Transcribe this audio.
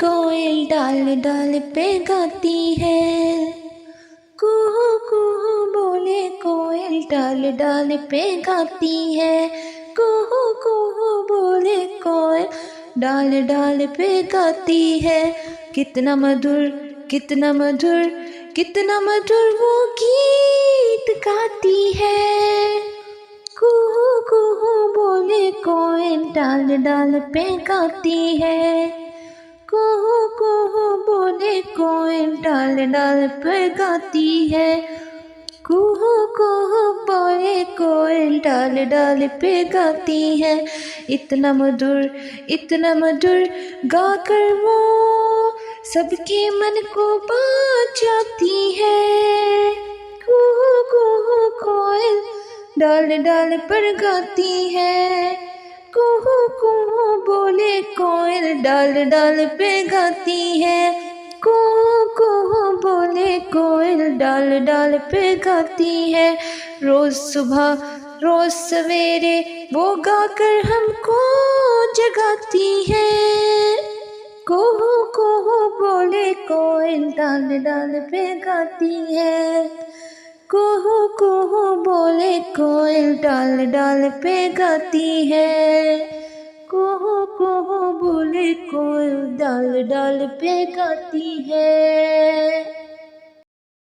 कोयल डाल डाल पे गाती है। कुहू कुहू बोले कोयल डाल डाल पे गाती है। कुहू कुहू बोले कोयल डाल डाल पे गाती है। कितना मधुर कितना मधुर कितना मधुर वो गीत गाती है। कुहू कुहू बोले कोयल डाल डाल पे गाती है। कुहू कुहू बोले कोयल डाल डाल पे गाती है। कुहू कुहू बोले कोयल डाल डाल पे गाती है। इतना मधुर गाकर वो सबके मन को पा जाती है। कुहू कुहू कोयल डाल डाल पर गाती है। कुहू कुहू बोले कोयल डाल डाल पे गाती है। कुहू कुहू बोले कोयल डाल डाल पे गाती है। रोज सुबह रोज सवेरे वो गाकर हमको जगाती है। कुहू कुहू बोले कोयल डाल डाल पे गाती है। कुहू कुहू बोले कोयल डाल डाल पे गाती है। कुहू कुहू बोले कोयल डाल डाल पे गाती है।